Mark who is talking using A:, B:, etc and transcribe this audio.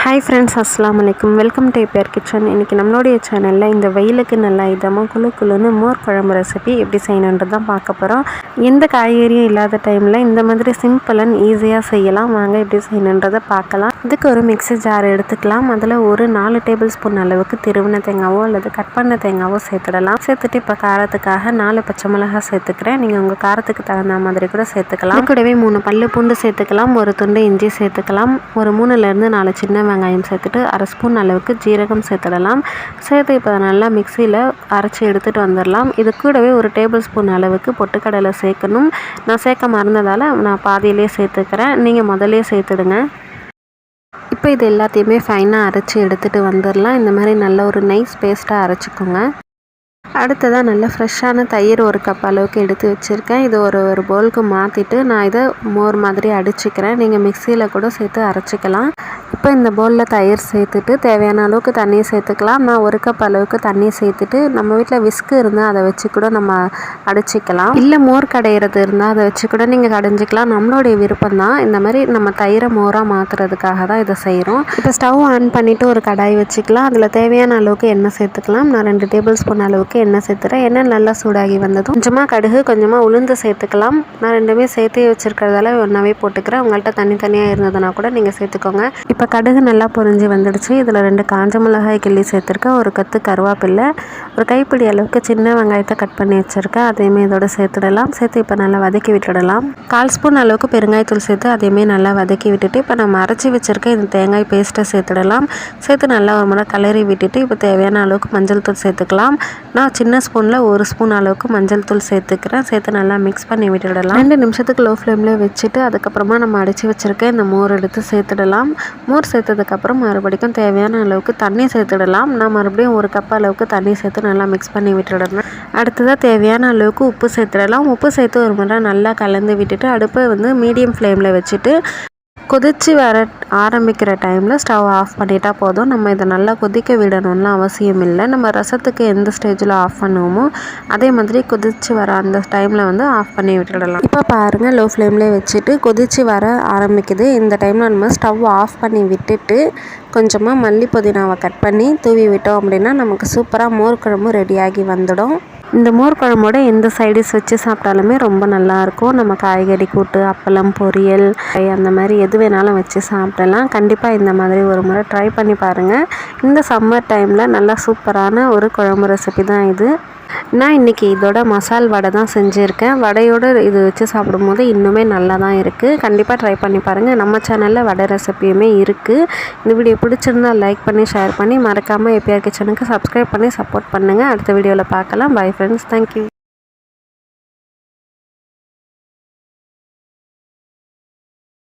A: Hi friends, அஸ்ஸலாமு அலைக்கும். Welcome to APR kitchen. இன்றைக்கி நம்மளுடைய சேனலில் இந்த வெயிலுக்கு நல்லா இதமாக குழுன்னு மோர் குழம்பு ரெசிபி எப்படி செய்யணுன்றது தான் பார்க்க போகிறோம். எந்த காய்கறியும் இல்லாத டைமில் இந்த மாதிரி சிம்பிள் அண்ட் ஈஸியாக செய்யலாம். வாங்க எப்படி செய்யணுன்றதை பார்க்கலாம். இதுக்கு ஒரு மிக்ஸி ஜார் எடுத்துக்கலாம். அதில் ஒரு 4 டேபிள் ஸ்பூன் அளவுக்கு திருவின தேங்காவோ அல்லது கட் பண்ண தேங்காவோ சேர்த்துடலாம். சேர்த்துட்டு இப்போ காரத்துக்காக 4 பச்சை மிளகாய் சேர்த்துக்கிறேன். நீங்கள் உங்கள் காரத்துக்கு தகுந்த மாதிரி கூட சேர்த்துக்கலாம். கூடவே 3 பல்லு பூண்டு சேர்த்துக்கலாம். ஒரு துண்டு இஞ்சி சேர்த்துக்கலாம். ஒரு 3லேருந்து 4 சின்ன வெங்காயம் சேர்த்துட்டு 1/2 ஸ்பூன் அளவுக்கு ஜீரகம் சேர்த்துடலாம். சேர்த்து இப்போ நல்லா மிக்சியில் அரைச்சி எடுத்துகிட்டு வந்துடலாம். இது கூடவே ஒரு டேபிள் ஸ்பூன் அளவுக்கு பொட்டுக்கடலை சேர்க்கணும். நான் சேர்க்க மறந்ததால் நான் பாதியிலே சேர்த்துக்கிறேன். நீங்கள் முதலே சேர்த்துடுங்க. இப்போ இது எல்லாத்தையுமே ஃபைனாக அரைச்சி எடுத்துகிட்டு வந்துடலாம். இந்த மாதிரி நல்ல ஒரு நைஸ் பேஸ்ட்டாக அரைச்சிக்கோங்க. அடுத்ததாக நல்ல ஃப்ரெஷ்ஷான தயிர் 1 கப் அளவுக்கு எடுத்து வச்சுருக்கேன். இது ஒரு பவுலுக்கு மாற்றிட்டு நான் இதை மோர் மாதிரி அடிச்சுக்கிறேன். நீங்கள் மிக்சியில் கூட சேர்த்து அரைச்சிக்கலாம். இப்போ இந்த பவுலில் தயிர் சேர்த்துட்டு தேவையான அளவுக்கு தண்ணி சேர்த்துக்கலாம். நான் 1 கப் அளவுக்கு தண்ணி சேர்த்துட்டு நம்ம வீட்டில் விஸ்கு இருந்தால் அதை வச்சு கூட நம்ம அடிச்சிக்கலாம். இல்லை மோர் கடையிறது இருந்தால் அதை வச்சு கூட நீங்கள் கடைஞ்சிக்கலாம். நம்மளுடைய விருப்பம் தான். இந்த மாதிரி நம்ம தயிரை மோராக மாற்றுறதுக்காக தான் இதை செய்கிறோம். இப்போ ஸ்டவ் ஆன் பண்ணிவிட்டு ஒரு கடாய் வச்சுக்கலாம். அதில் தேவையான அளவுக்கு எண்ணெய் சேர்த்துக்கலாம். நான் 2 டேபிள் ஸ்பூன் அளவுக்கு எண்ணெய் சேர்த்துறேன். எண்ணெய் நல்லா சூடாகி வந்ததும் கொஞ்சமாக கடுகு, கொஞ்சமாக உளுந்து சேர்த்துக்கலாம். நான் 2மே சேர்த்து வச்சுருக்கிறதால ஒன்றாவே போட்டுக்கிறேன். உங்கள்கிட்ட தனித்தனியாக இருந்ததுன்னா கூட நீங்கள் சேர்த்துக்கோங்க. இப்போ கடுகு நல்லா பொரிஞ்சு வந்துடுச்சு. இதில் 2 காஞ்ச மிளகாய் கிள்ளி சேர்த்துருக்கேன். ஒரு கத்து கருவேப்பிலை, ஒரு கைப்பிடி அளவுக்கு சின்ன வெங்காயத்தை கட் பண்ணி வச்சுருக்கேன். அதையுமே இதோட சேர்த்துடலாம். சேர்த்து இப்போ நல்லா வதக்கி விட்டுடலாம். 1/4 ஸ்பூன் அளவுக்கு பெருங்காயத்தூள் சேர்த்து அதையுமே நல்லா வதக்கி விட்டுட்டு இப்போ நம்ம அரைச்சி வச்சுருக்க இந்த தேங்காய் பேஸ்ட்டை சேர்த்துடலாம். சேர்த்து நல்லா ஒரு முறை கலரி விட்டுட்டு இப்போ தேவையான அளவுக்கு மஞ்சள் தூள் சேர்த்துக்கலாம். நான் சின்ன ஸ்பூனில் 1 ஸ்பூன் அளவுக்கு மஞ்சள் தூள் சேர்த்துக்கிறேன். சேர்த்து நல்லா மிக்ஸ் பண்ணி விட்டுடலாம். 2 நிமிஷத்துக்கு லோ ஃப்ளேமில் வச்சுட்டு அதுக்கப்புறமா நம்ம அடித்து வச்சுருக்க இந்த மோர் எடுத்து சேர்த்துடலாம். மோர் சேர்த்ததுக்கப்புறம் மறுபடியும் தேவையான அளவுக்கு தண்ணி சேர்த்துடலாம். நான் மறுபடியும் 1 கப் அளவுக்கு தண்ணி சேர்த்து நல்லா மிக்ஸ் பண்ணி விட்டுடணும். அடுத்ததாக தேவையான அளவுக்கு உப்பு சேர்த்துடலாம். உப்பு சேர்த்து ஒரு முறை நல்லா கலந்து விட்டுட்டு அடுப்பை மீடியம் ஃப்ளேமில் வச்சுட்டு கொதித்து வர ஆரம்பிக்கிற டைமில் ஸ்டவ் ஆஃப் பண்ணிட்டா போதும். நம்ம இதை நல்லா கொதிக்க விடணும்னு அவசியம் இல்லை. நம்ம ரசத்துக்கு எந்த ஸ்டேஜில் ஆஃப் பண்ணுவோமோ அதே மாதிரி கொதித்து வர அந்த டைமில் ஆஃப் பண்ணி விட்டுடலாம். இப்போ பாருங்கள், லோ ஃப்ளேம்லேயே வச்சுட்டு கொதித்து வர ஆரம்பிக்குது. இந்த டைமில் நம்ம ஸ்டவ் ஆஃப் பண்ணி விட்டுட்டு கொஞ்சமாக மல்லி புதினாவை கட் பண்ணி தூவி விட்டோம் அப்படின்னா நமக்கு சூப்பராக மோர் குழம்பு ரெடியாகி வந்துடும். இந்த மோர் குழம்போட எந்த சைடிஷ் வச்சு சாப்பிட்டாலுமே ரொம்ப நல்லாயிருக்கும். நம்ம காய்கறி கூட்டு, அப்பளம், பொரியல் அந்த மாதிரி எது வேணாலும் வச்சு சாப்பிடலாம். கண்டிப்பாக இந்த மாதிரி ஒரு முறை ட்ரை பண்ணி பாருங்கள். இந்த சம்மர் டைமில் நல்லா சூப்பரான ஒரு குழம்பு ரெசிபி தான் இது. நான் இன்றைக்கி இதோட மசால் வடை தான் செஞ்சுருக்கேன். வடையோடு இது வச்சு சாப்பிடும்போது இன்னுமே நல்லா தான் இருக்குது. கண்டிப்பாக ட்ரை பண்ணி பாருங்கள். நம்ம சேனலில் வடை ரெசிபியுமே இருக்குது. இந்த வீடியோ பிடிச்சிருந்தால் லைக் பண்ணி ஷேர் பண்ணி மறக்காமல் ஏபிஆர் கிச்சனுக்கு சப்ஸ்கிரைப் பண்ணி சப்போர்ட் பண்ணுங்கள். அடுத்த வீடியோவில் பார்க்கலாம். Bye friends, thank you.